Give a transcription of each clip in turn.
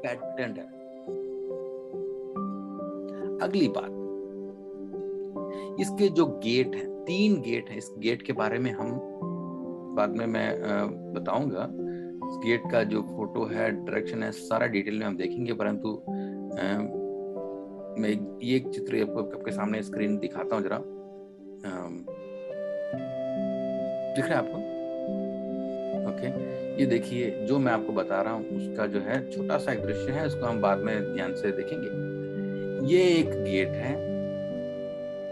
Pattern है। अगली बात, इसके जो गेट हैं, 3 गेट हैं। इस गेट के बारे में हम बाद में मैं बताऊंगा। इस गेट का जो फोटो है, डायरेक्शन है, सारा डिटेल में हम देखेंगे, परंतु मैं ये एक चित्र आपके सामने स्क्रीन दिखाता हूँ जरा। दिख रहा है आपको? ओके, ये देखिए जो मैं आपको बता रहा हूँ उसका जो है छोटा सा एक दृश्य है, उसको हम बाद में ध्यान से देखेंगे। ये एक गेट है,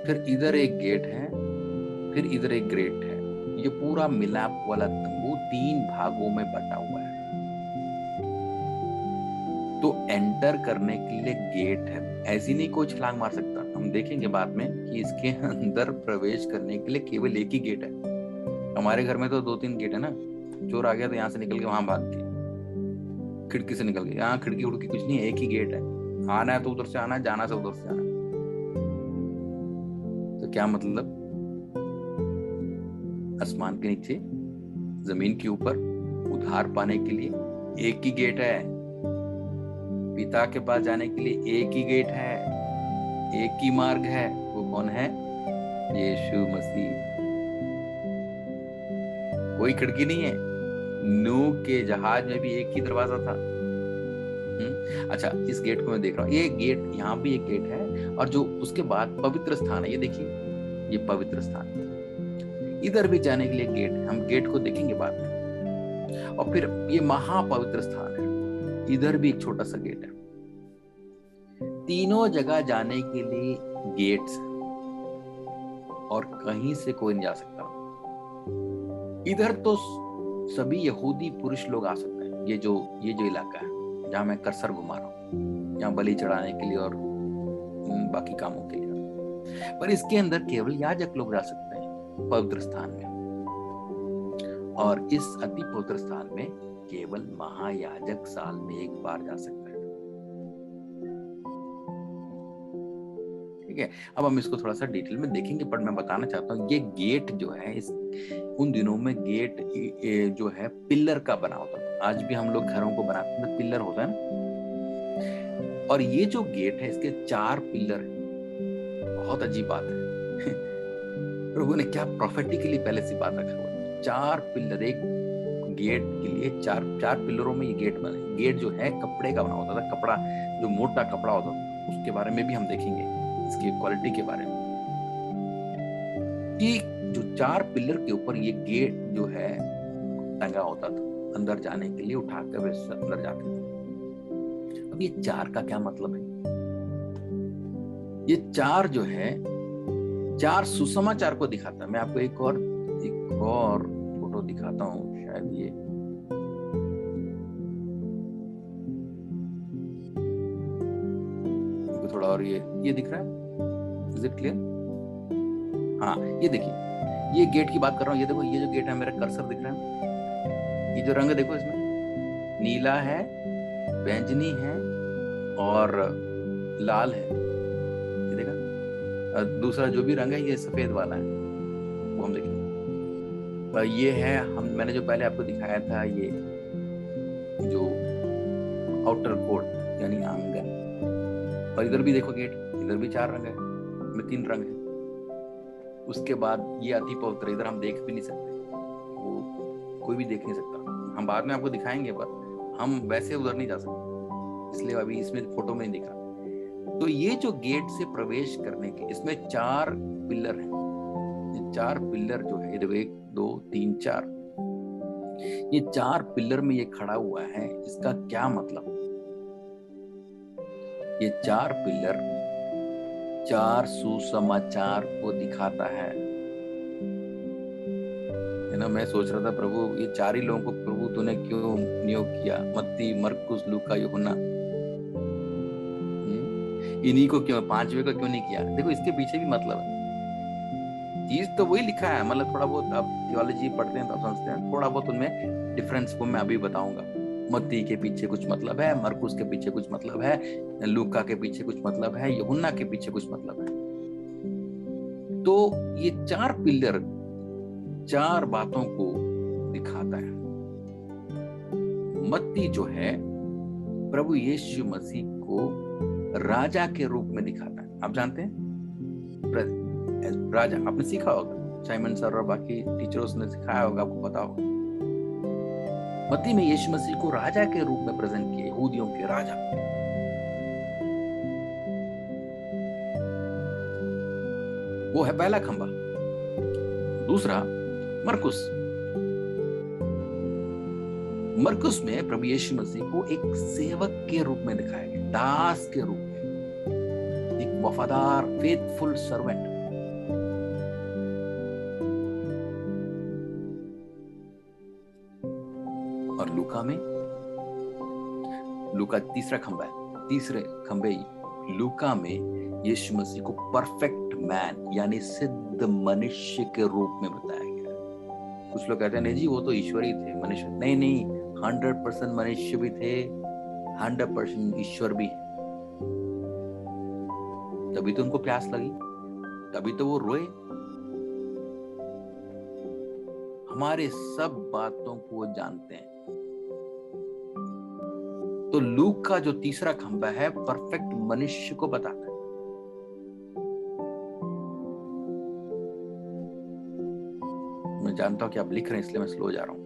फिर इधर एक गेट है, फिर इधर एक गेट है। ये पूरा मिलाप वाला तंबू 3 भागों में बटा हुआ है। तो एंटर करने के लिए गेट है, ऐसी नहीं कोई छलांग मार सकता। हम देखेंगे बाद में कि इसके अंदर प्रवेश करने के लिए केवल एक ही गेट है। हमारे घर में तो 2-3 गेट है ना। चोर आ गया तो यहाँ से निकल के वहां भाग के खिड़की से निकल गए। यहाँ खिड़की उड़की कुछ नहीं है, एक ही गेट है। आना है तो उधर से आना है, जाना से उधर से आना। तो क्या मतलब, आसमान के नीचे जमीन के ऊपर उद्धार पाने के लिए एक ही गेट है। पिता के पास जाने के लिए एक ही गेट है, एक ही मार्ग है। वो कौन है? यीशु मसीह। कोई खिड़की नहीं है। नूह के जहाज में भी एक ही दरवाजा था। अच्छा, इस गेट को मैं देख रहा हूँ, ये गेट, यहाँ भी एक गेट है, और जो उसके बाद पवित्र स्थान है, ये देखिए, ये पवित्र स्थान। इधर भी जाने के लिए गेट है, हम गेट को देखेंगे बाद में। और फिर ये महापवित्र स्थान है, इधर भी एक छोटा सा गेट है। तीनों जगह जाने के लिए गेट्स, और कहीं से कोई नहीं जा सकता। इधर तो सभी यहूदी पुरुष लोग आ सकते हैं। ये जो इलाका है जहां मैं कर्सर घुमा रहा हूँ, यहाँ बलि चढ़ाने के लिए और बाकी कामों के लिए। पर इसके अंदर केवल याजक लोग जा सकते हैं पवित्र स्थान में, और इस अति पवित्र स्थान में केवल महायाजक साल में एक बार जा सकता है। ठीक है, अब हम इसको थोड़ा सा डिटेल में देखेंगे, पर मैं बताना चाहता हूँ ये गेट जो है, इस उन दिनों में गेट जो है पिलर का बना होता था। आज भी हम लोग घरों को बनाते हैं, पिलर होता है ना। और ये जो गेट है, इसके 4 पिलर है। बहुत अजीब बात है। प्रभु ने क्या प्रोफेटिकली पहले से बात रखा हुआ है। 4 पिलर, एक गेट के लिए 4 पिलरों में ये गेट बने। गेट जो है कपड़े का बना होता था, कपड़ा जो मोटा कपड़ा होता था, उसके बारे में भी हम देखेंगे, इसकी क्वालिटी के बारे में। कि जो 4 पिलर के ऊपर ये गेट जो है टंगा होता था, अंदर जाने के लिए उठाकर वे अंदर जाते थे। अब ये 4 का क्या मतलब है? ये 4 जो है, 4 सुसमाचार को दिखाता है। मैं आपको एक और फोटो दिखाता हूँ, शायद ये थोड़ा और ये दिख रहा है? Is it clear? हाँ, ये देखिए, ये गेट की बात कर रहा हूँ। ये देखो, ये जो गेट है, मेरा कर्सर दिख रहा है, ये जो रंग देखो, इसमें नीला है, बैंगनी है और लाल है। ये देखा? दूसरा जो भी रंग है ये सफेद वाला है, वो हम देखेंगे। ये है, मैंने जो पहले आपको दिखाया था, ये जो आउटर कोर्ट यानी आंगन। और इधर भी देखो गेट, इधर भी 4 रंग है, में 3 रंग है। उसके बाद ये अति पवित्र, इधर हम देख भी नहीं सकते, वो कोई भी देख नहीं सकता। हम बाद में आपको दिखाएंगे, पर हम वैसे उधर नहीं जा सकते, इसलिए अभी इसमें फोटो में नहीं दिखा। तो ये जो गेट से प्रवेश करने के, इसमें 4 पिलर हैं। ये 4 पिलर जो है, ये देखो 1 2 3 4, ये 4 पिलर में ये खड़ा हुआ है। इसका क्या मतलब? ये 4 पिलर 4 सुसमाचार को दिखाता है ना। मैं सोच रहा था, प्रभु ये 4 ही लोगों को प्रभु तूने क्यों नियोग किया? मत्ती, मरकुस, लूका, यूहन्ना, इन्हीं को क्यों, 5वें को क्यों नहीं किया? देखो, इसके पीछे भी मतलब है। चीज तो वही लिखा है, मतलब थोड़ा बहुत आप थियोलॉजी पढ़ते हैं तो समझते हैं, थोड़ा बहुत उनमें डिफरेंस को मैं अभी बताऊंगा। मत्ती के पीछे कुछ मतलब है, मरकुस के पीछे कुछ मतलब है, लूका के पीछे कुछ मतलब है, यूहन्ना के पीछे कुछ मतलब है। तो ये 4 पिलर 4 बातों को दिखाता है। मत्ती जो है प्रभु यीशु मसीह को राजा के रूप में दिखाता है। आप जानते हैं राजा, आपने सीखा होगा, साइमन सर और बाकी टीचर्स ने सिखाया होगा, आपको पता होगा। मत्ती में यीशु मसीह को राजा के रूप में प्रेजेंट किया, यहूदियों के राजा। वो है पहला खंबा। दूसरा मरकुस। मरकुस में प्रभु यीशु मसीह को एक सेवक के रूप में दिखाया गया, दास के रूप में, एक वफादार फेथफुल सर्वेंट। और लूका तीसरा खंबा है। तीसरे खंबे लूका में यीशु मसीह को परफेक्ट मैन यानी सिद्ध मनुष्य के रूप में बताया गया। कुछ लोग कहते हैं नहीं जी वो तो ईश्वर ही थे, मनुष्य नहीं, 100% मनुष्य भी थे, 100% ईश्वर भी है। तभी तो उनको प्यास लगी, तभी तो वो रोए। हमारे सब बातों को वो जानते हैं। तो लूक का जो तीसरा खंबा है परफेक्ट मनुष्य को बताता है। मैं जानता हूं कि आप लिख रहे हैं इसलिए मैं स्लो जा रहा हूं।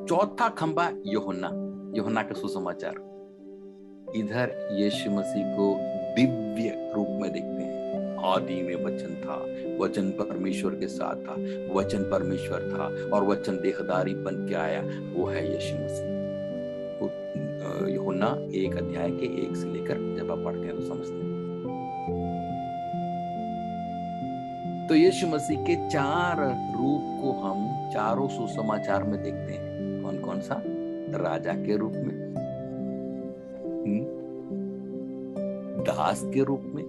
चौथा खंबा यूहन्ना के सुसमाचार। इधर यीशु मसीह को दिव्य रूप में देखते हैं। आदि में वचन था, वचन परमेश्वर के साथ था, वचन परमेश्वर था और वचन देहधारी बन के आया, वो है यीशु मसीह। यूहन्ना 1 अध्याय के 1 से लेकर जब आप पढ़ते हैं तो समझते हैं। तो यीशु मसीह के 4 रूप को हम चारों सुसमाचार में देखते हैं। कौन कौन सा? राजा के रूप में, दास के रूप में,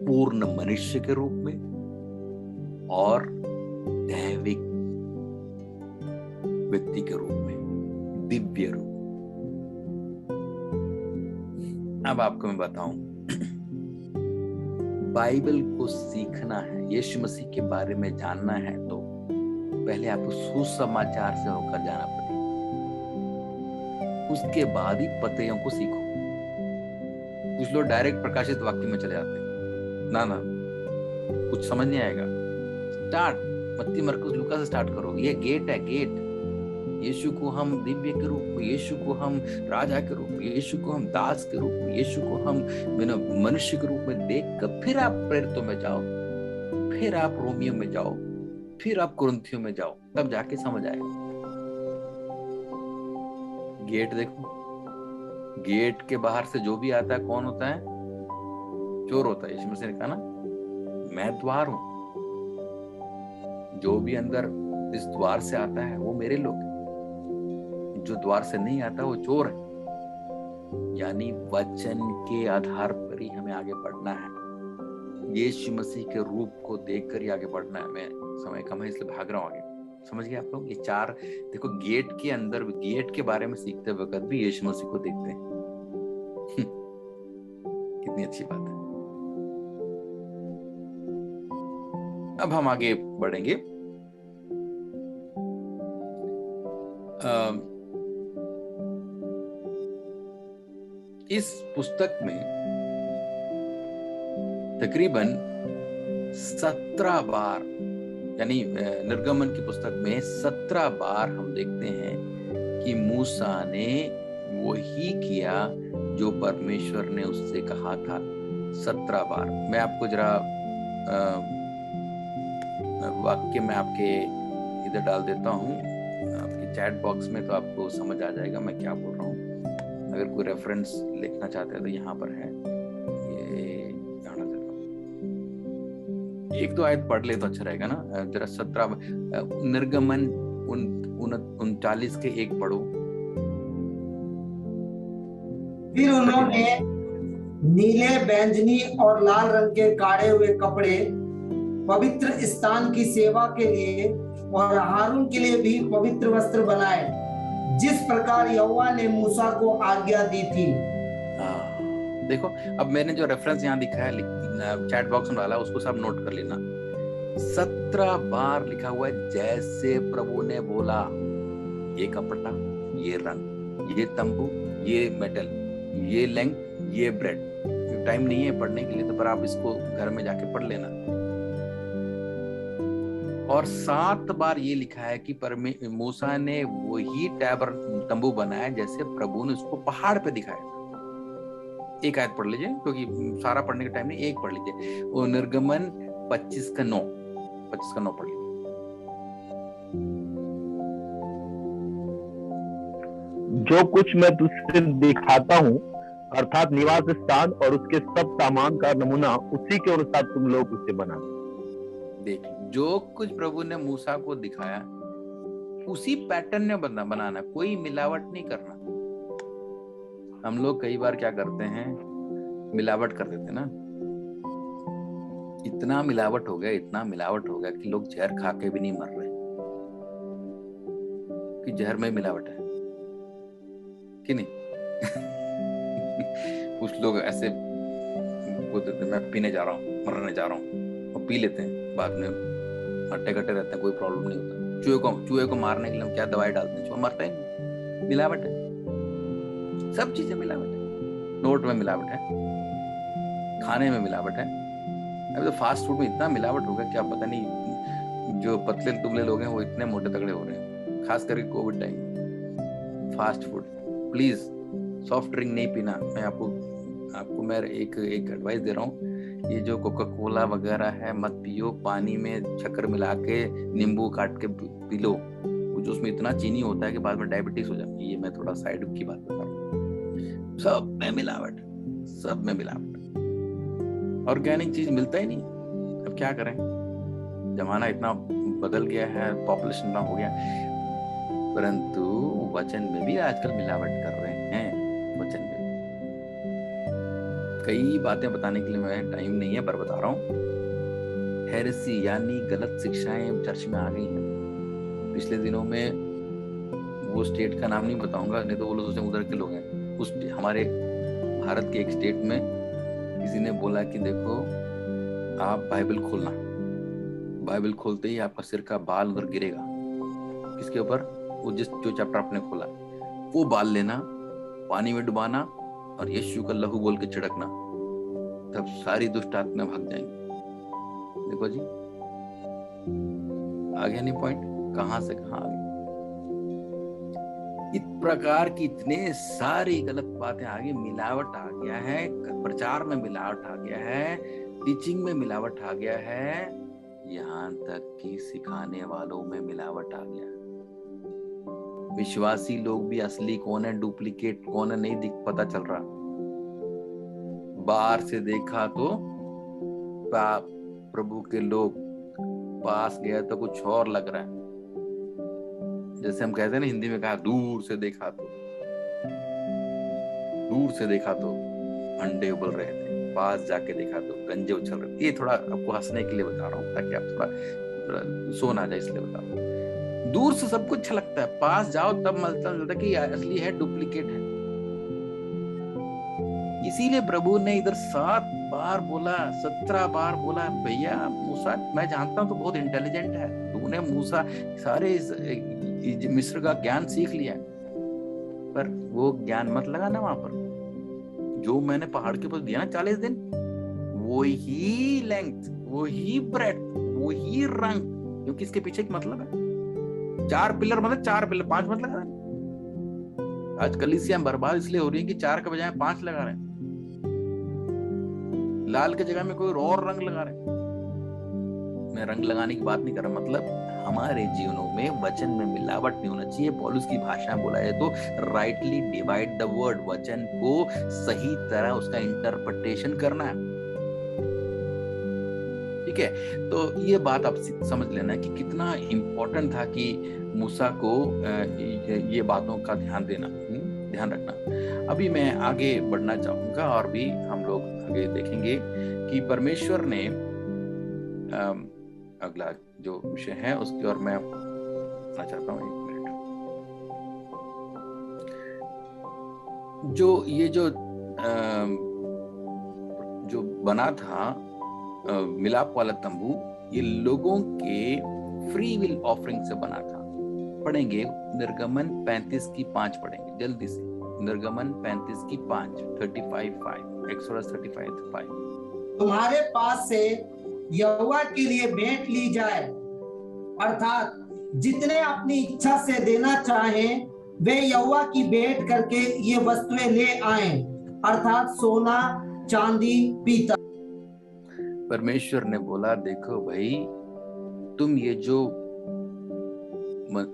पूर्ण मनुष्य के रूप में और दैविक व्यक्ति के रूप में, दिव्य रूप। अब आपको मैं बताऊं, बाइबल को सीखना है, यीशु मसीह के बारे में जानना है तो पहले आपको सुसमाचार से होकर जाना पड़ेगा, उसके बाद ही पतयों को सीखो। कुछ लोग डायरेक्ट प्रकाशित वाक्य में चले जाते हैं, ना कुछ समझ नहीं आएगा। स्टार्ट मत्ती मरकुस लूका से स्टार्ट करो। ये गेट है, गेट। यीशु को हम दिव्य के रूप में, यीशु को हम राजा के रूप में, यीशु को हम दास के रूप में, यीशु को हम मनुष्य के रूप में देख कर फिर आप प्रेरितों में जाओ, फिर आप रोमियो में जाओ, फिर आप कुरिन्थियों में जाओ, तब जाके समझ आएगा। गेट देखो, गेट के बाहर से जो भी आता है कौन होता है? चोर होता है। यीशु मसीह ने कहा ना, मैं द्वार हूं, जो भी अंदर इस द्वार से आता है वो मेरे लोग हैं, जो द्वार से नहीं आता वो चोर है। यानी वचन के आधार पर ही हमें आगे बढ़ना है, यीशु मसीह के रूप को देखकर ही आगे बढ़ना है। मैं समय कम है इसलिए भाग रहा हूं आगे। समझ गए आप लोग? ये 4 देखो, गेट के अंदर, गेट के बारे में सीखते वक्त भी यीशु मसीह को देखते हैं। कितनी अच्छी बात है। अब हम आगे बढ़ेंगे। इस पुस्तक में तकरीबन 17 बार, यानी निर्गमन की पुस्तक में 17 बार हम देखते हैं कि मूसा ने वही किया जो परमेश्वर ने उससे कहा था। 17 बार। मैं आपको जरा वाक्य में आपके इधर डाल देता हूँ आपके चैट बॉक्स में, तो आपको समझ आ जाएगा मैं क्या बोल रहा हूँ। अगर कोई रेफरेंस लिखना चाहते हैं तो यहाँ पर है, ये जाना देता हूँ। 1-2 आयत पढ़ ले तो अच्छा रहेगा ना जरा। 17 निर्गमन 39 के 1 पढ़ो। फिर उन्होंने नीले, बैंगनी और लाल रंग के काढ़े हुए कपड़े पवित्र स्थान की सेवा के लिए और हारून के लिए भी पवित्र वस्त्र बनाए, जिस प्रकार यहोवा ने मूसा को आज्ञा दी थी। देखो, अब मैंने जो रेफरेंस यहाँ दिखा है चैट बॉक्स में डाला, उसको सब नोट कर लेना। 17 बार लिखा हुआ है जैसे प्रभु ने बोला। ये कपड़ा, ये रंग, ये तंबू, ये मेटल, ये लेंथ, ये ब्रेड। टाइम नहीं है पढ़ने के लिए तो पर आप इसको घर में जाके पढ़ लेना। और 7 बार ये लिखा है कि मूसा ने वही तंबू बनाया जैसे प्रभु ने उसको पहाड़ पे दिखाया था। एक आयत पढ़ लीजिए, क्योंकि सारा पढ़ने का टाइम नहीं, एक पढ़ लीजिए। वो निर्गमन 25:9 पढ़ लीजिए। जो कुछ मैं तुझसे दिखाता हूँ, अर्थात निवास स्थान और उसके सब सामान का नमूना, उसी के अनुसार तुम लोग उसे बना। देखिए, जो कुछ प्रभु ने मूसा को दिखाया उसी पैटर्न में बनाना, कोई मिलावट नहीं करना। हम लोग कई बार क्या करते हैं, मिलावट कर देते ना। इतना मिलावट हो गया कि लोग जहर खा के भी नहीं मर रहे, कि जहर में मिलावट है कि नहीं। कुछ लोग ऐसे बोलते थे मैं पीने जा रहा हूँ, मरने जा रहा हूँ, और पी लेते हैं, बाद में हट्टे कट्टे रहते हैं, कोई प्रॉब्लम नहीं होता। चूहे को मारने के लिए हम क्या दवाई डालते हैं, चूहा मरता ही नहीं। मिलावट है, सब चीजें मिलावट है। नोट में मिलावट है, खाने में मिलावट है। अभी तो फास्ट फूड में इतना मिलावट हो गया कि आप पता नहीं, जो पतले दुबले लोग हैं वो इतने मोटे तगड़े हो रहे हैं, खास करके Covid time. Fast food, please soft drink नहीं पीना। मैं आपको मैं एक एडवाइस दे रहा हूँ, ये जो कोका कोला वगैरह है मत पियो। पानी में शक्कर मिला के, नींबू काट के पी लो, जो उसमें इतना चीनी होता है कि बाद में डायबिटीज हो जाती है। ये मैं थोड़ा साइड की बात बता रहा हूँ। सब में मिलावट। ऑर्गेनिक चीज मिलता ही नहीं। अब क्या करें, जमाना इतना बदल गया है, पॉपुलेशन इतना हो गया, परंतु वचन में भी आजकल मिलावट कर रहे हैं। वचन में कई बातें बताने के लिए मैं टाइम नहीं है, पर बता रहा हूँ। हेरेसी यानी गलत शिक्षाएं चर्च में आ गई हैं। पिछले दिनों में, वो स्टेट का नाम नहीं बताऊंगा, नहीं तो वो लोग उधर के लोग हैं, उस हमारे भारत के एक स्टेट में किसी ने बोला कि देखो, आप बाइबल खोलना, बाइबल खोलते ही आपका सिर का बाल उधर गिरेगा। किसके ऊपर? वो जो चैप्टर आपने खोला, वो बाल लेना, पानी में डुबाना और यीशु का लहू बोल के छिड़कना, तब सारी दुष्ट आत्माएं भाग जाएंगी। देखो जी, आ गया नहीं पॉइंट, कहां से कहां आ गया। इस प्रकार की इतने सारी गलत बातें आ गई, मिलावट आ गया है, प्रचार में मिलावट आ गया है, टीचिंग में मिलावट आ गया है, यहाँ तक कि सिखाने वालों में मिलावट आ गया। विश्वासी लोग भी असली कौन है, डुप्लीकेट कौन है, नहीं पता चल रहा। बाहर से देखा तो प्रभु के लोग, पास गया तो कुछ और लग रहा है। जैसे हम कहते हैं ना, हिंदी में कहा, दूर से देखा तो अंडे उबल रहे थे, पास जाके देखा तो गंजे उछल रहे थे। ये थोड़ा आपको हंसने के लिए बता रहा हूँ, ताकि आप थोड़ा सोन आ जाए, इसलिए बता रहा हूँ। दूर से सब कुछ अच्छा लगता है, पास जाओ तब मिलता है कि असली है, डुप्लीकेट है। इसीलिए प्रभु ने इधर 7 बार बोला, 17 बार बोला, भैया मूसा, मैं जानता हूं तो बहुत इंटेलिजेंट है, तूने मूसा सारे मिस्र का ज्ञान सीख लिया, पर वो ज्ञान मत लगाना वहां पर। जो मैंने पहाड़ के ऊपर दिया ना 40 दिन, वही लेंथ, वही ब्रेथ, वही रंग, क्योंकि इसके पीछे एक मतलब है। 4 पिलर मतलब 4 पिलर, 5 मत लगा रहे। आज कलीसिया बर्बाद इसलिए हो रही है कि 4 के बजाय 5 लगा रहे हैं। लाल की जगह में कोई और रंग लगा रहे। मैं रंग लगाने की बात नहीं कर रहा, मतलब हमारे जीवनों में वचन में मिलावट नहीं होना चाहिए। पौलुस की भाषा में बोला है तो राइटली डिवाइड द वर्ड, वचन को सही तरह उसका इंटरप्रिटेशन करना है। ठीक है, तो ये बात आप समझ लेना कि कितना इंपॉर्टेंट था कि मूसा को ये बातों का ध्यान रखना। अभी मैं आगे बढ़ना चाहूंगा और भी हम लोग आगे देखेंगे कि परमेश्वर ने अगला जो विषय है उसकी ओर मैं आना चाहता हूँ। 1 मिनट। जो बना था मिलाप वाला तंबू, ये लोगों के फ्री विल ऑफरिंग से बना था। पढ़ेंगे निर्गमन 35 की 5 पढ़ेंगे जल्दी से। निर्गमन 35 की 5, 35:5, एक्सोडस 35:5। तुम्हारे पास से यहोवा के लिए भेंट ली जाए, अर्थात जितने अपनी इच्छा से देना चाहें वे यहोवा की भेंट करके ये वस्तुएं ले आएं, अर्थात सोना, चांदी, पीतल। परमेश्वर ने बोला देखो भाई, तुम ये जो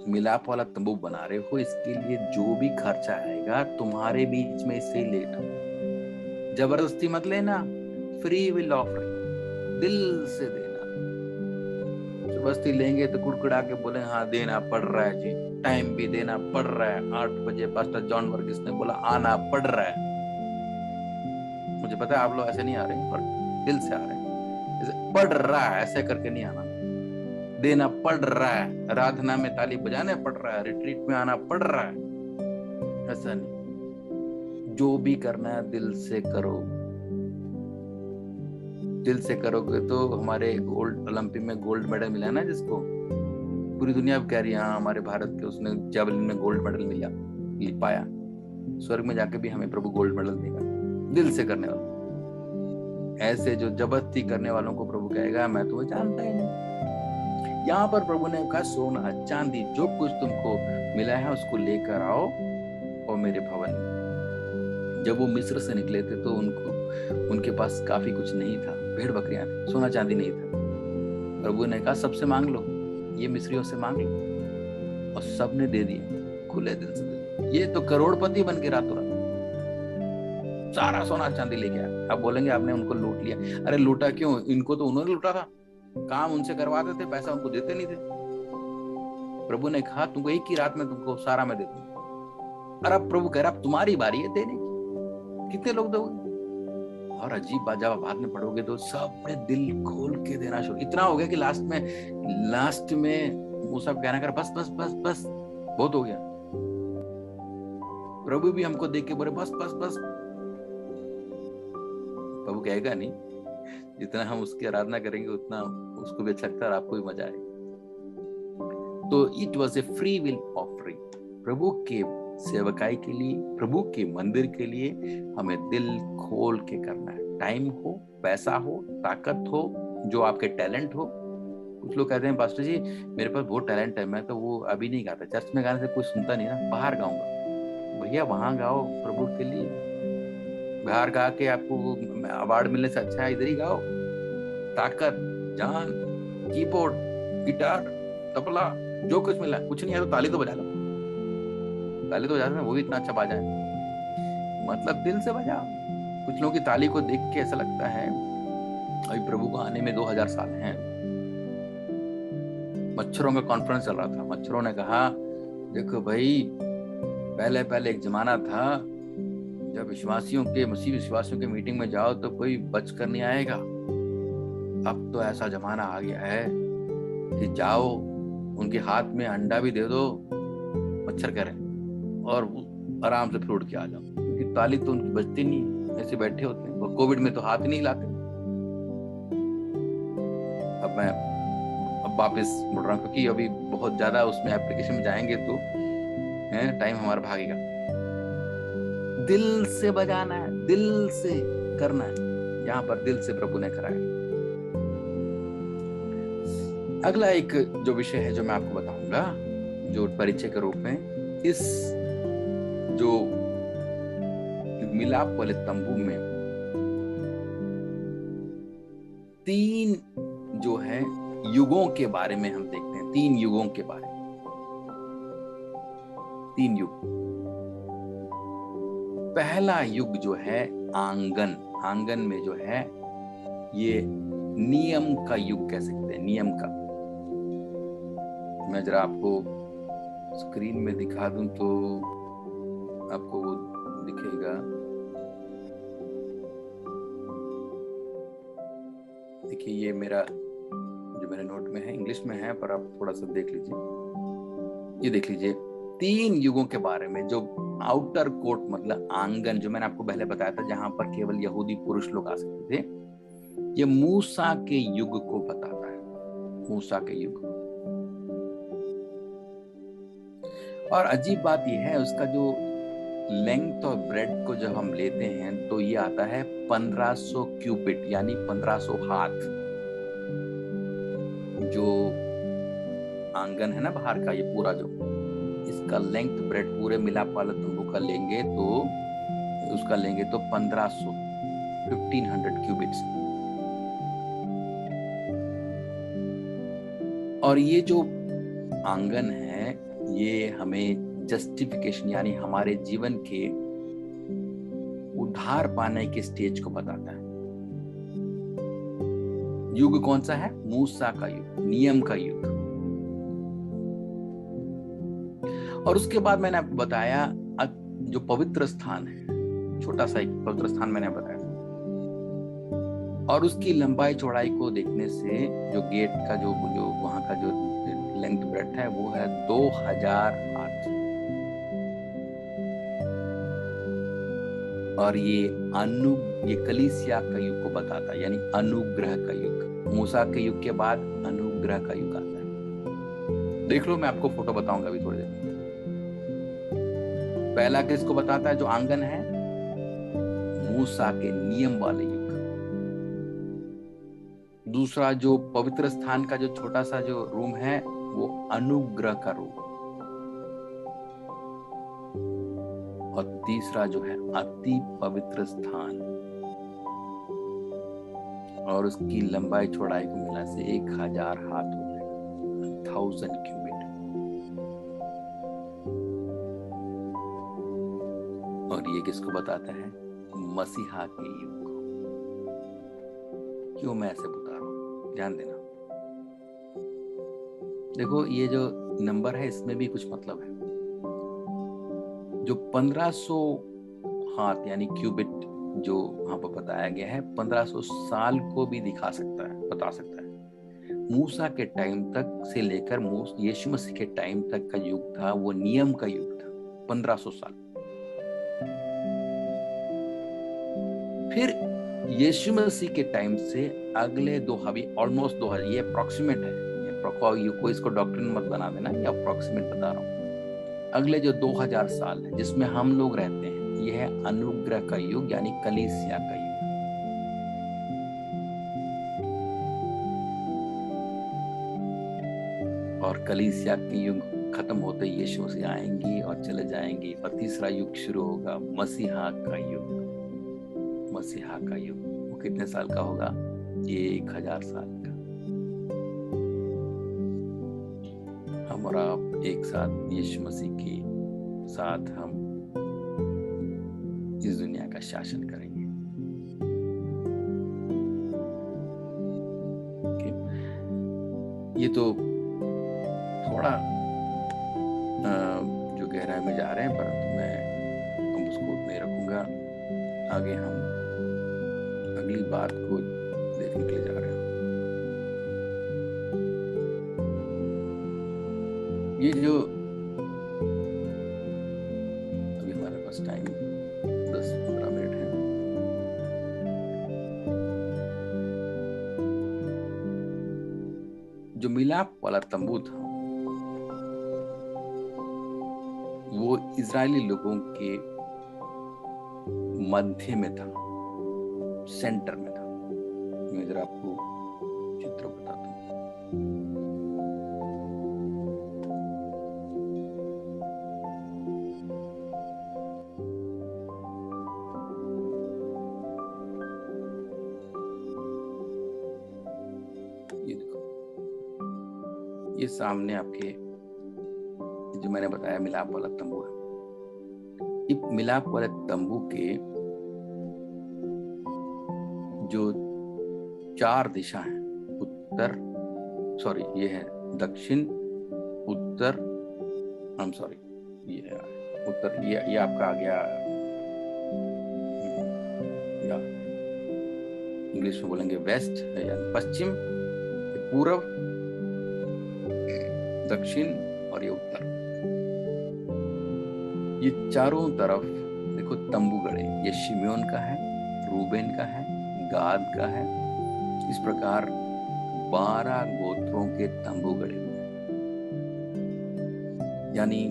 मिलाप वाला तंबू बना रहे हो, इसके लिए जो भी खर्चा आएगा तुम्हारे बीच में इससे लेना, जबरदस्ती मत लेना, फ्री विल ऑफरिंग, दिल से देना। जबरदस्ती लेंगे तो कुड़कुड़ा के बोले हाँ देना पड़ रहा है जी, टाइम भी देना पड़ रहा है, 8 बजे पास्टर जॉन वर्गीस ने बोला आना पड़ रहा है। मुझे पता है आप लोग ऐसे नहीं आ रहे, पर दिल से आ रहे हैं। पड़ रहा है ऐसे करके नहीं आना, देना पड़ रहा है, आराधना में ताली बजाने पड़ रहा है, रिट्रीट में आना पड़ रहा है, ऐसा नहीं। जो भी करना है दिल से करो। दिल से करोगे तो हमारे गोल्ड ओलंपिक में गोल्ड मेडल मिला ना, जिसको पूरी दुनिया कह रही है हाँ हमारे भारत के उसने जैवलिन में गोल्ड मेडल मिला पाया, स्वर्ग में जाके भी हमें प्रभु गोल्ड मेडल देगा। दिल से करने वाला, ऐसे जो जबरदस्ती करने वालों को प्रभु कहेगा मैं तुम्हें जानता ही नहीं। यहाँ पर प्रभु ने कहा सोना चांदी जो कुछ तुमको मिला है उसको लेकर आओ और मेरे भवन में। जब वो मिस्र से निकले थे तो उनके पास काफी कुछ नहीं था, भेड़ बकरियां थी, सोना चांदी नहीं था। प्रभु ने कहा सबसे मांग लो, ये मिस्रियों से मांग लो, और सबने दे दिए, खुले दिल से दे दिए। ये तो करोड़पति बन के रातों रात सारा सोना चांदी लेके आया। अब बोलेंगे आपने उनको लूट लिया, अरे लूटा क्यों, इनको तो उन्होंने लूटा था, काम उनसे करवाते थे, पैसा उनको देते नहीं थे। प्रभु ने कहा तुमको एक ही रात में तुमको सारा मैं दे दूंगा। और अब प्रभु कह रहा अब तुम्हारी बारी है देने की, कितने लोग दोगे। और अजीब बात, जब बाद में पढ़ोगे तो सबने दिल खोल के देना शुरू, इतना हो गया कि लास्ट में मूसा कहना कर बस बस बस बस बहुत हो गया। प्रभु भी हमको देख के बोले बस बस बस। प्रभु कहेगा नहीं, जितना हम उसकी आराधना करेंगे उतना उसको भी अच्छा लगता है और आपको भी मजा आएगा। तो it was a free will offering, प्रभु के सेवकाई के लिए, प्रभु के मंदिर के लिए हमें दिल खोल के करना है। टाइम हो, पैसा हो, ताकत हो, जो आपके टैलेंट हो। कुछ लोग कहते हैं पास्टर जी मेरे पास बहुत टैलेंट है, मैं तो वो अभी नहीं गाता, चर्च में गाने से कोई सुनता नहीं ना, बाहर गाऊंगा। भैया वहां गाओ प्रभु के लिए, बाहर गा के आपको अवार्ड मिलने से अच्छा है इधर ही गाओ। ताकत, जान, कीबोर्ड, गिटार, तबला, जो कुछ मिला, कुछ नहीं है तो ताली तो बजा लो, ताली तो बजा दो, वो भी इतना अच्छा बाजा है, मतलब दिल से बजाओ। कुछ लोगों की ताली को देख के ऐसा लगता है अभी प्रभु को आने में 2000 साल हैं। मच्छरों का कॉन्फ्रेंस चल रहा था, मच्छरों ने कहा देखो भाई पहले एक जमाना था जब मसीह विश्वासियों के मीटिंग में जाओ तो कोई बच कर नहीं आएगा। अब तो ऐसा जमाना आ गया है कि जाओ उनके हाथ में अंडा भी दे दो, मच्छर करें और आराम से फ्रूट के आ जाओ, क्योंकि ताली तो उनकी बजती नहीं, ऐसे बैठे होते हैं। और कोविड में तो हाथ ही नहीं हिलाते। अब वापस मुड़ रहा हूँ क्योंकि अभी बहुत ज्यादा उसमें एप्लीकेशन में जाएंगे तो टाइम हमारा भागेगा। दिल से बजाना है, दिल से करना है, यहाँ पर दिल से प्रभु ने कराया। अगला एक जो विषय है जो मैं आपको बताऊंगा, जो परिचय के रूप में, इस जो मिलाप वाले तंबू में 3 जो है युगों के बारे में हम देखते हैं। 3 युगों के बारे में, 3 युग। पहला युग जो है आंगन में जो है ये नियम का युग कह सकते हैं, नियम का। मैं जरा आपको स्क्रीन में दिखा दूं तो आपको वो दिखेगा। देखिए ये मेरा जो मेरे नोट में है, इंग्लिश में है, पर आप थोड़ा सा देख लीजिए। ये देख लीजिए 3 युगों के बारे में। जो आउटर कोर्ट मतलब आंगन, जो मैंने आपको पहले बताया था, जहां पर केवल यहूदी पुरुष लोग आ सकते थे, ये मूसा के युग को बताता है। मूसा के युग और अजीब बात यह है उसका जो लेंथ और ब्रेड को जब हम लेते हैं तो ये आता है 1500 क्यूबिट यानी 1500 हाथ। जो आंगन है ना बाहर का, ये पूरा जो इसका लेंथ ब्रेड पूरे मिलाप वाला तंबू का लेंगे तो उसका लेंगे तो 1500 क्यूबिट्स। और ये जो आंगन है ये हमें जस्टिफिकेशन यानी हमारे जीवन के उद्धार पाने के स्टेज को बताता है। युग कौन सा है? मूसा का युग, नियम का युग। और उसके बाद मैंने आपको बताया जो पवित्र स्थान है, छोटा सा एक पवित्र स्थान मैंने बताया, और उसकी लंबाई चौड़ाई को देखने से जो गेट का जो वहां का जो लेंथ ब्रेड्थ है वो है 2000 हाथ। और ये कलीसिया का युग को बताता है, यानी अनुग्रह का युग। मूसा के युग के बाद अनुग्रह का युग आता है। देख लो, मैं आपको फोटो बताऊंगा अभी थोड़ी देर। पहला किसको बताता है? जो आंगन है, मूसा के नियम वाले युग। दूसरा जो पवित्र स्थान का जो छोटा सा जो रूम है वो अनुग्रह का रूम। और तीसरा जो है अति पवित्र स्थान, और उसकी लंबाई चौड़ाई को मिला से 1000 हाथ हो जाएगा, 1000 क्यूबिट। और ये किसको बताता है? मसीहा के युग को। क्यों मैं ऐसे बता रहा हूं, ध्यान देना। देखो, ये जो नंबर है इसमें भी कुछ मतलब है। जो 1500 हाथ यानी क्यूबिट जो वहां पर बताया गया है, 1500 साल को भी दिखा सकता है, बता सकता है। मूसा के टाइम तक से लेकर यीशु मसीह के टाइम तक का युग था, वो नियम का युग था, 1500 साल। फिर यीशु मसीह के टाइम से अगले अभी ऑलमोस्ट 2000, ये अप्रोक्सीमेट है, कोई इसको डॉक्ट्रिन मत बना देना, ये अप्रोक्सीमेट बता रहा हूँ। अगले जो 2000 साल है जिसमें हम लोग रहते हैं, यह है अनुग्रह का युग यानी कलीसिया का युग। और कलीसिया के युग खत्म होते ही यीशु मसीह आएंगी और चले जाएंगी, और तीसरा युग शुरू होगा, मसीहा का युग। मसीहा का युग वो कितने साल का होगा? 1000 साल का। हम और आप एक साथ यीशु मसीह के साथ हम इस दुनिया का शासन करेंगे। ये तो थोड़ा जो गहराई में जा रहे हैं, परंतु मैं उसको उतने रखूंगा। आगे हम अगली बात को देखने के लिए जा रहे हैं। ये जो अभी हमारे पास टाइम 10-15 मिनट है। जो मिलाप वाला तंबू था वो इजरायली लोगों के मध्य में था, सेंटर में था। मैं जरा आपको चित्र बताता हूँ। ये देखो, ये सामने आपके जो मैंने बताया मिलाप वाला तंबू है। ये मिलाप वाले तंबू के जो 4 दिशा हैं, ये है दक्षिण, उत्तर, ये है उत्तर, ये आपका आ गया, या इंग्लिश में बोलेंगे वेस्ट या पश्चिम, पूर्व, दक्षिण और ये उत्तर। ये चारों तरफ देखो तंबू गड़े। ये शिमयोन का है, रूबेन का है, गाद का है। इस प्रकार 12 गोत्रों के तंबू गड़े हुए हैं। यानी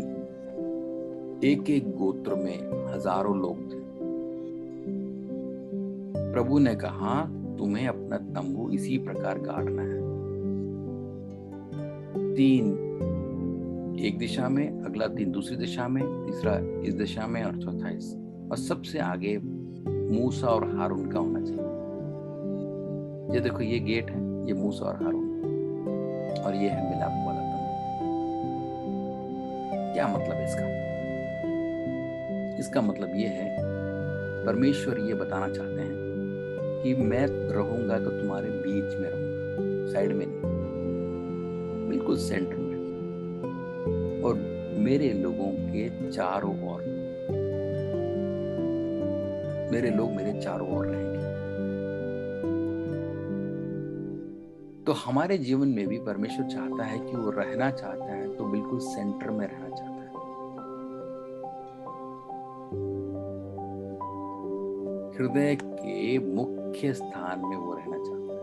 एक एक गोत्र में हजारों लोग थे। प्रभु ने कहा तुम्हें अपना तंबू इसी प्रकार गाड़ना है, 3 एक दिशा में, अगला 3 दूसरी दिशा में, तीसरा इस दिशा में और चौथा इस, और सबसे आगे मूसा और हारून का होना चाहिए। ये देखो ये गेट है, ये मूसा और हारून, और ये है मिलाप वाला तंबू। क्या मतलब है इसका? इसका मतलब ये है परमेश्वर ये बताना चाहते हैं कि मैं रहूंगा तो तुम्हारे बीच में रहूंगा, साइड में नहीं, बिल्कुल सेंटर में, और मेरे लोगों के चारों ओर, मेरे लोग मेरे चारों ओर रहेंगे। तो हमारे जीवन में भी परमेश्वर चाहता है कि वो रहना चाहता है तो बिल्कुल सेंटर में रहना चाहता है। हृदय के मुख्य स्थान में वो रहना चाहता है,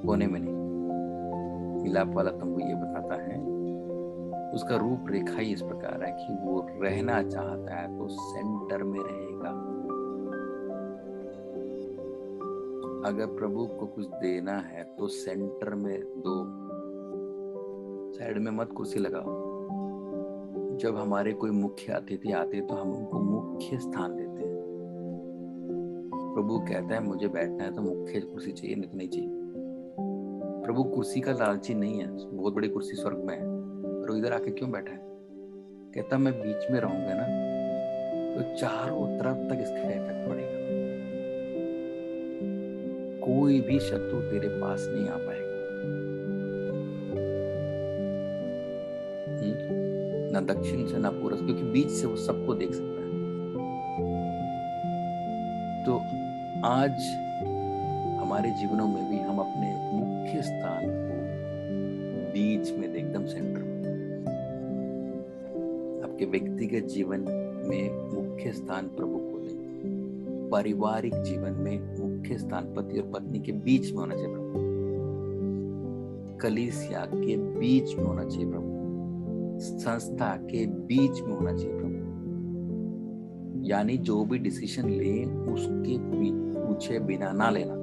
कोने में नहीं। मिलाप वाला तंबू ये बताता है, उसका रूपरेखा ही इस प्रकार है कि वो रहना चाहता है तो सेंटर में रहेगा। अगर प्रभु को कुछ देना है तो सेंटर में दो, साइड में मत कुर्सी लगाओ। जब हमारे कोई मुख्य अतिथि आते तो हम उनको मुख्य स्थान देते हैं। प्रभु कहता है मुझे बैठना है तो मुख्य कुर्सी चाहिए, नहीं तो नहीं चाहिए। प्रभु कुर्सी का लालची नहीं है, बहुत बड़ी कुर्सी स्वर्ग में है, और इधर आके क्यों बैठा है? कहता मैं बीच में रहूंगा ना तो चारों तरफ तक इसका इफेक्ट पड़ेगा, कोई भी शत्रु तेरे पास नहीं आ पाएगा, ना दक्षिण से ना पूरब, क्योंकि बीच से वो सबको देख सकता है। तो आज हमारे जीवनों में भी हम अपने मुख्य स्थान को बीच में दे, एकदम सेंटर में। आपके व्यक्तिगत जीवन में मुख्य स्थान प्रभु को दे, पारिवारिक जीवन में मुख्य स्थान पति और पत्नी के बीच में होना चाहिए प्रभु, कलीसिया के बीच में होना चाहिए प्रभु, संस्था के बीच में होना चाहिए प्रभु। यानी जो भी डिसीजन ले उसके पूछे बिना ना लेना,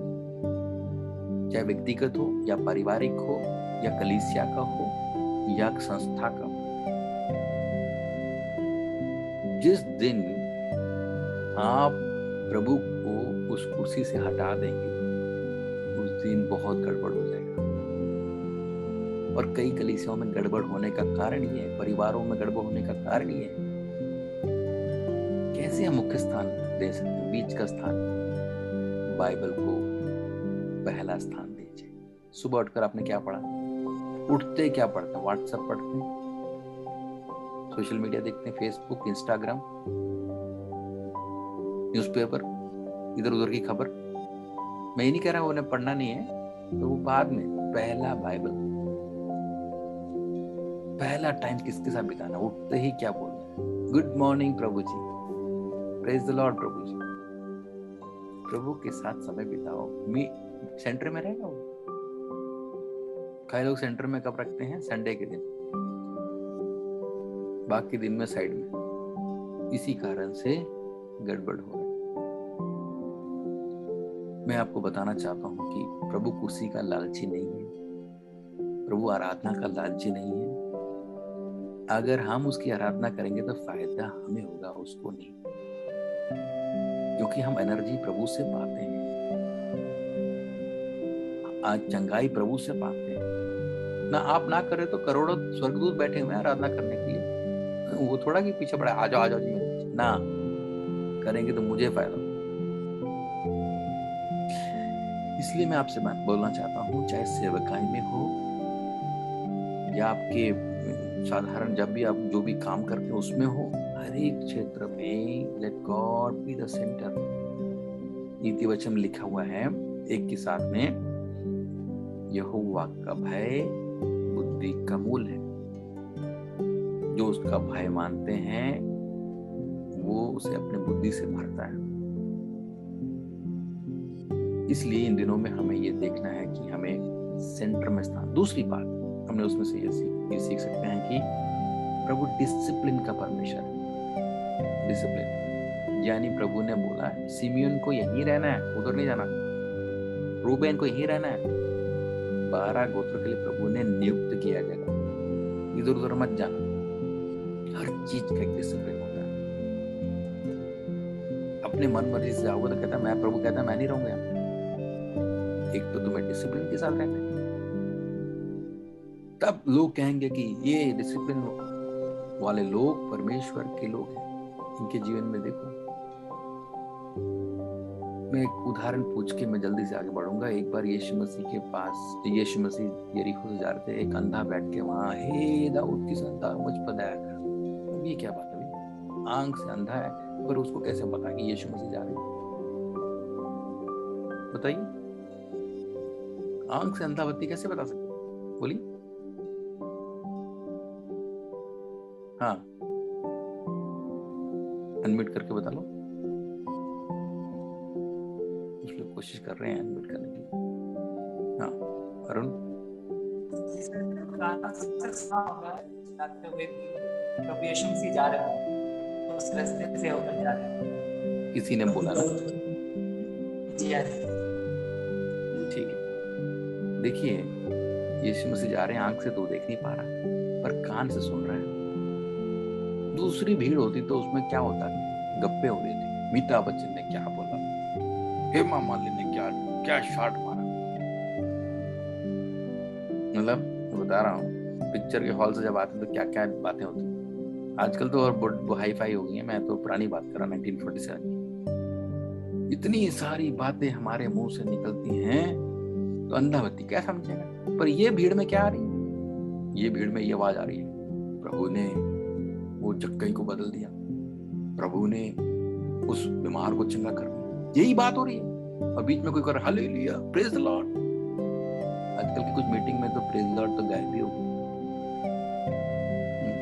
चाहे व्यक्तिगत हो या पारिवारिक हो या कलीसिया का हो या संस्था का हो। जिस दिन आप प्रभु को उस कुर्सी से हटा देंगे उस दिन बहुत गड़बड़ हो जाएगा। और कई कलीसियाओं में गड़बड़ होने का कारण ये है, परिवारों में गड़बड़ होने का कारण ये है। कैसे हम मुख्य स्थान दे सकते हैं? बीच का स्थान, बाइबल को पहला स्थान दीजिए। सुबह उठकर आपने क्या पढ़ा? उठते क्या पढ़ते हैं? व्हाट्सएप पढ़ते हैं, सोशल मीडिया देखते हैं, फेसबुक, इंस्टाग्राम, न्यूज़पेपर, इधर उधर की खबर। मैं ये नहीं कह रहा उन्हें पढ़ना नहीं है, तो वो बाद में। पहला बाइबल, पहला टाइम किसके साथ बिताना? उठते ही क्या बोलना है? गुड मॉर्निंग प्रभु जी, प्रेज द लॉर्ड प्रभु जी। प्रभु के साथ समय बिताओ। सेंटर में रहेगा वो। कई लोग सेंटर में कब रखते हैं? संडे के दिन, बाकी दिन में साइड में। इसी कारण से गड़बड़ हो रही। मैं आपको बताना चाहता हूं कि प्रभु कुर्सी का लालची नहीं है, प्रभु आराधना का लालची नहीं है। अगर हम उसकी आराधना करेंगे तो फायदा हमें होगा, उसको नहीं, क्योंकि हम एनर्जी प्रभु से पाते हैं, आज चंगाई प्रभु से पाते हैं ना। आप ना करें तो करोड़ों स्वर्गदूत बैठे हुए हैं आराधना करने के लिए, वो थोड़ा कि पीछे पड़ा आ जाओ जी ना, करेंगे तो मुझे फायदा। इसलिए मैं आपसे बोलना चाहता हूँ, चाहे सेवकाई में हो या आपके साधारण जब भी आप जो भी काम करते हो उसमें हो, हर एक क्षेत्र में let God be the centre. नीति वचन में लिखा हुआ है एक के साथ में, यहोवा का भय बुद्धि का मूल है। जो उसका भय मानते हैं वो उसे अपने बुद्धि से भरता है। इसलिए इन दिनों में हमें ये देखना है कि हमें सेंटर में स्थान। दूसरी बात हमने उसमें से ये सीख सकते हैं कि प्रभु डिसिप्लिन का परमेश्वर है। डिसिप्लिन। यानी प्रभु ने बोला सिमियन को यहीं रहना है, उधर नहीं जाना, रूबेन को यहीं रहना है। 12 गोत्र के लिए प्रभु ने नियुक्त किया जगह, इधर उधर मत जाना। हर चीज का एक डिसिप्लिन होता है। अपने मन मर्जी से जाओगे तो कहता मैं, प्रभु कहता मैं नहीं रहूंगा यहाँ। एक तो तुम्हें डिसिप्लिन के साथ रहना है, तब लोग कहेंगे कि ये डिसिप्लिन वाले लोग परमेश्वर के लोग हैं। इनके जीवन में देखो, मैं एक उदाहरण पूछ के मैं जल्दी से आगे बढ़ूंगा। एक बार यीशु मसीह के पास, यीशु मसीह यरीहो से जा रहे थे, एक अंधा बैठ के वहां, हे दाऊद की संतान मुझ पर दया कर। अब ये क्या बात है भाई, आंख से अंधा है पर उसको कैसे पता कि यीशु मसीह जा रहे हैं? बताइए, आंख से अंधा व्यक्ति कैसे बता सकते? बोलिए। हाँ, अनम्यूट करके बता लो। कुछ लोग कोशिश कर रहे हैं अनम्यूट करने की। हाँ, अरुण। प्रभु यीशु मसीह जा रहे हैं तो उस रास्ते से होकर जा रहे हैं, किसी ने बोला ना? जी हाँ। ठीक है, देखिए यीशु मसीह जा रहे हैं, आंख से तो देख नहीं पा रहा पर कान से सुन रहा है। दूसरी भीड़ होती तो उसमें क्या होता, गप्पे हो रही थी, अमिताभ बच्चन ने क्या बोला, हेमा मालिनी ने क्या शॉट मारा। मतलब बता रहा हूँ, पिक्चर के हॉल से जब आते तो क्या क्या बातें होती। आजकल तो और हाई फाई हो गई है। मैं तो पुरानी बात कर रहा, 1947 की। इतनी सारी बातें हमारे मुंह से निकलती हैं तो अंधा व्यक्ति क्या समझेगा? पर ये भीड़ में क्या आ रही है? ये भीड़ में ये आवाज आ रही है, प्रभु ने वो जक्कई को बदल दिया, प्रभु ने उस बीमार को चंगा कर दिया, यही बात हो रही है। और बीच में कोई कर हालेलुया, प्रेज द लॉर्ड। आजकल की कुछ मीटिंग में तो प्रेज द लॉर्ड तो गायब भी हो गई।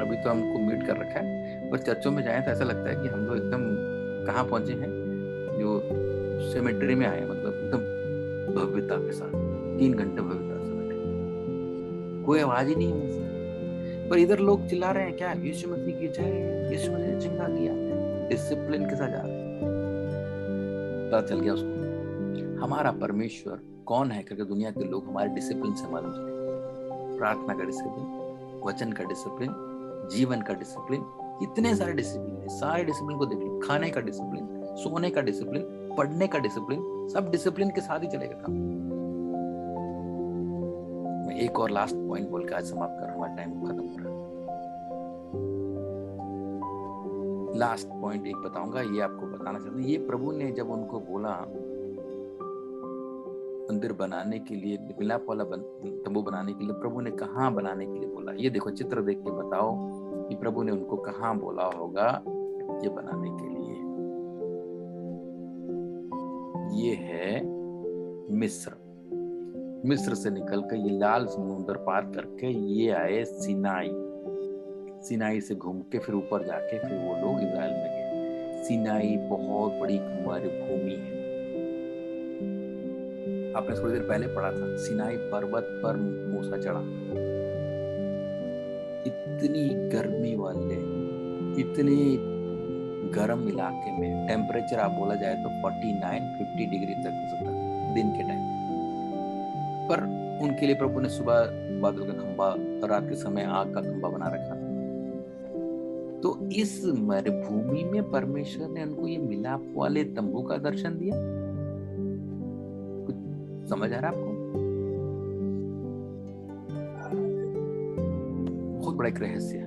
अभी तो हमको म्यूट कर रखा है, पर चर्चों में जाए तो ऐसा लगता है कि हम लोग एकदम कहाँ पहुंचे हैं, जो सेमेट्री में आए, मतलब एकदम भव्यता के साथ 3 घंटे भव्यता से बैठे, कोई आवाज ही नहीं है। पर इधर लोग चिल्ला रहे हैं क्या, यीशु मसीह की जय, यीशु मसीह ने चंगा किया, डिसिप्लिन के साथ जा रहे हैं। पता चल गया उसको हमारा परमेश्वर कौन है करके दुनिया के लोग हमारे डिसिप्लिन से मालूम चले। प्रार्थना का डिसिप्लिन, वचन का डिसिप्लिन, जीवन का डिसिप्लिन, इतने सारे डिसिप्लिन है। सारे डिसिप्लिन को देख लो, खाने का डिसिप्लिन, सोने का डिसिप्लिन, पढ़ने का डिसिप्लिन, सब डिसिप्लिन के साथ ही चलेगा काम। मैं एक और लास्ट पॉइंट बोल के आज समाप्त कर रहा हूँ, टाइम खत्म हो रहा है। लास्ट पॉइंट एक बताऊंगा, ये आपको बताना चाहता हूँ। ये प्रभु ने जब उनको बोला मंदिर बनाने के लिए, मिलाप वाला तंबू बनाने के लिए, प्रभु ने कहाँ बनाने के लिए बोला? ये देखो, चित्र देख के बताओ कि प्रभु ने उनको कहाँ बोला होगा ये बनाने के लिए। ये है मिस्र। मिस्र से निकलकर ये लाल समुद्र पार करके ये आए सिनाई। सिनाई से घूम के फिर ऊपर जाके फिर वो लोग इजराइल में गए। सिनाई बहुत बड़ी मरुभूमि है। आपने थोड़ी देर पहले पढ़ा था, सिनाई पर्वत पर मूसा चढ़ा। इतनी गर्मी वाले, इतने गर्म इलाके में टेम्परेचर आप बोला जाए तो 49-50 डिग्री तक हो सकता है दिन के टाइम पर। उनके लिए प्रभु ने सुबह बादल का खंबा, रात के समय आग का खंबा बना रखा था। तो इस मरुभूमि में परमेश्वर ने उनको ये मिलाप वाले तंबू का दर्शन दिया। कुछ समझ आ रहा है आपको? बहुत बड़ा एक रहस्य है।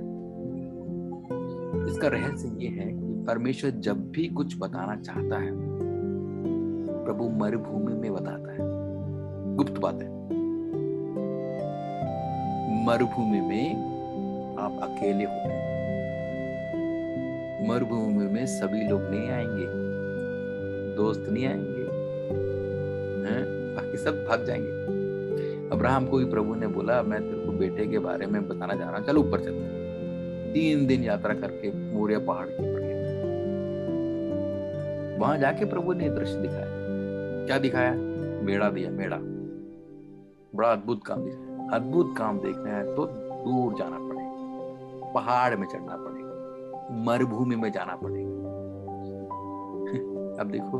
इसका रहस्य ये है कि परमेश्वर जब भी कुछ बताना चाहता है, प्रभु मरुभूमि में बताता है। गुप्त बात है। मरुभूमि में आप अकेले होते हैं। मरुभूमि में सभी लोग नहीं आएंगे, दोस्त नहीं आएंगे, बाकी सब भाग जाएंगे। अब्राहम को भी प्रभु ने बोला, मैं तेरे को बेटे के बारे में बताना जा रहा हूं, चल ऊपर चल। 3 दिन यात्रा करके मोरिया पहाड़ के ऊपर गए। वहां जाके प्रभु ने दृश्य दिखाया। क्या दिखाया? मेढ़ा दिया, मेढ़ा। बड़ा अद्भुत काम दिखाया। अद्भुत काम देखना है तो दूर जाना पड़ेगा, पहाड़ में चढ़ना पड़ेगा। मरुभूमि में जाना पड़ेगा। अब देखो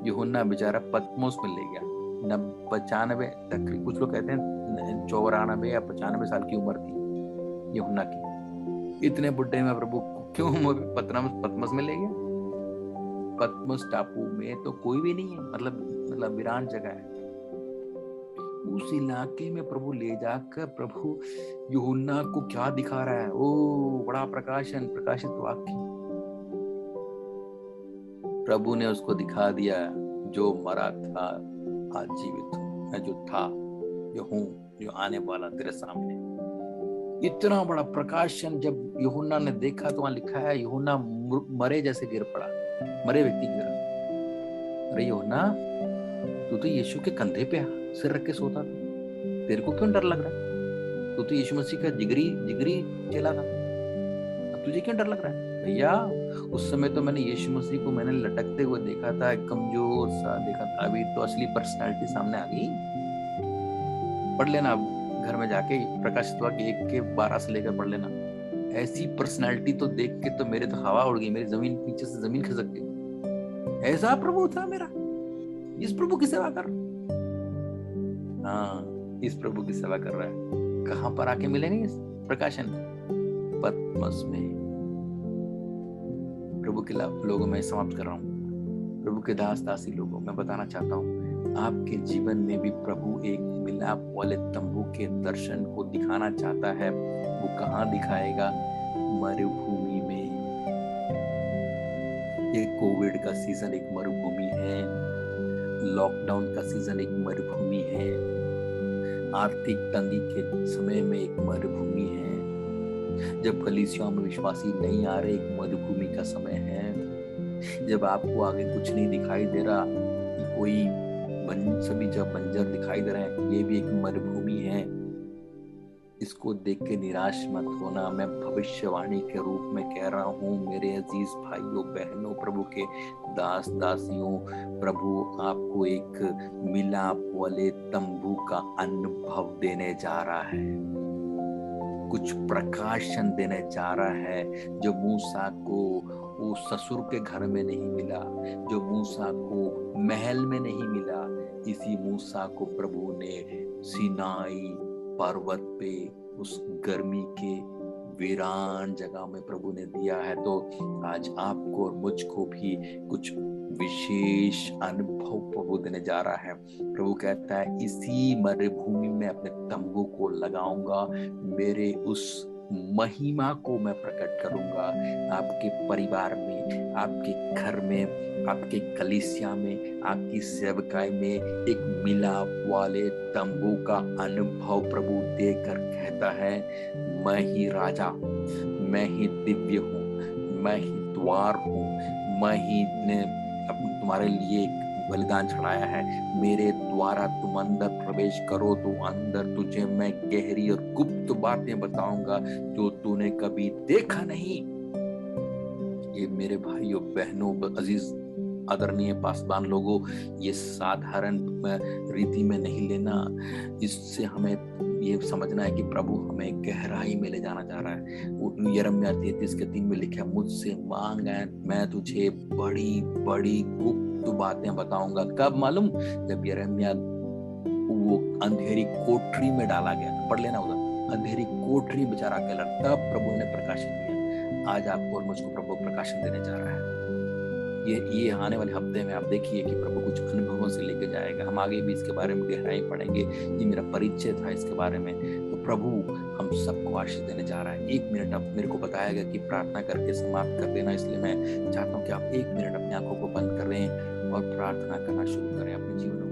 यूहन्ना बेचारा पतमोस में ले गया, 95 तक, कुछ लोग कहते हैं 94 या 95 साल की उम्र थी यूहन्ना की। इतने बुढ़े में प्रभु क्यों पतमस में ले गया? पतमस टापू में तो कोई भी नहीं है, मतलब वीरान जगह है। उस इलाके में प्रभु ले जाकर प्रभु यूहन्ना को क्या दिखा रहा है? ओ बड़ा प्रकाशित वाक्य। प्रभु ने उसको दिखा दिया, जो मरा था आज जीवित हूं, मैं जो था, जो हूं, जो आने वाला तेरे सामने। इतना बड़ा प्रकाशन जब यूहन्ना ने देखा तो वहां लिखा है यूहन्ना मरे जैसे गिर पड़ा, मरे व्यक्ति की तरह। अरे यूहन्ना, तू तो यीशु के कंधे पे सिर रख के सोता था, तेरे को क्यों डर लग रहा है? तू तो यीशु मसीह का जिगरी चेला था, अब तुझे क्यों डर लग रहा है? भैया उस समय तो मैंने यीशु मसीह को मैंने लटकते हुए देखा था, कमजोर सा देखा था, अभी तो असली पर्सनालिटी सामने आ गई। पढ़ लेना घर में जाके प्रकाशित वाक्य 1:12 से लेकर पढ़ लेना। ऐसी पर्सनालिटी तो देख के तो मेरे तो हवा उड़ गई, मेरी जमीन पीछे से जमीन खिसक गई। ऐसा प्रभु था मेरा, इस प्रभु की सेवा कर, हाँ इस प्रभु की सेवा कर रहा है। कहां पर आके मिलेंगे इस प्रकाशन? पतमस में। प्रभु के लोगों में समाप्त कर रहा हूं, प्रभु के दास दासी लोगों में बताना चाहता हूं, आपके जीवन में भी प्रभु एक मिलाप वाले तंबू के दर्शन को दिखाना चाहता है। वो कहां दिखाएगा? मरुभूमि में। ये कोविड का सीजन एक मरुभूमि है, लॉकडाउन का सीजन एक मरुभूमि है, आर्थिक तंगी के समय में एक मरुभूमि है, जब कलीसियाओं में विश्वासी नहीं आ रहे एक मरुभूमि का समय है, जब आपको आगे कुछ नहीं दिखाई दे रहा, कोई सभी जब बंजर दिखाई दे रहे हैं, ये भी एक मरुभूमि है। इसको देख के निराश मत होना। मैं भविष्यवाणी के रूप में कह रहा हूँ मेरे अजीज भाइयों बहनों, प्रभु के दास दासियों, प्रभु आपको एक मिलाप वाले तंबू का अनुभव देने जा रहा है, कुछ प्रकाशन देने जा रहा है, जो मूसा को वो ससुर के घर में नहीं मिला, जो मूसा को महल में नहीं मिला, इसी मूसा को प्रभु ने सिनाई पर्वत पे उस गर्मी के वीरान जगह में प्रभु ने दिया है। तो आज आपको और मुझको भी कुछ विशेष अनुभव प्रभु देने जा रहा है। प्रभु कहता है इसी मरुभूमि में अपने तंबू को लगाऊंगा, मेरे उस महिमा को मैं प्रकट करूंगा आपके परिवार में, आपके घर में, आपके कलीसिया में, आपकी सेवकाई में। एक मिलाप वाले तंबू का अनुभव प्रभु देकर कहता है मैं ही राजा, मैं ही दिव्य हूँ, मैं ही द्वार हूँ, मैं ही ने तुम्हारे लिए बलिदान चढ़ाया है, मेरे द्वारा तुम अंदर प्रवेश करो तो अंदर तुझे मैं गहरी और गुप्त बातें बताऊंगा जो तूने कभी देखा नहीं। ये मेरे भाइयों बहनों अजीज आदरणीय पासवान लोगों, ये साधारण रीति में नहीं लेना, इससे हमें ये समझना है कि प्रभु हमें गहराई में ले जाना चाह रहा है। यिर्मयाह 33:3 में लिखा है मुझसे मांग मैं तुझे बड़ी बड़ी गुप्त बातें बताऊंगा। कब मालूम? जब यिर्मयाह वो अंधेरी कोठरी में डाला गया, पढ़ लेना उधर, अंधेरी कोठरी बेचारा अकेला, तब प्रभु ने प्रकाशन दिया। आज आपको और मुझको प्रभु प्रकाशन देने जा रहा है। ये आने वाले हफ्ते में आप देखिए कि प्रभु कुछ अनुभवों से लेके जाएगा। हम आगे भी इसके बारे में गहराई पढ़ेंगे, ये मेरा परिचय था इसके बारे में। तो प्रभु हम सबको आशीष देने जा रहा है। 1 मिनट अब मेरे को बताया गया कि प्रार्थना करके समाप्त कर देना, इसलिए मैं चाहता हूँ कि आप 1 मिनट अपनी आंखों को बंद कर लें और प्रार्थना करना शुरू करें अपने जीवन में।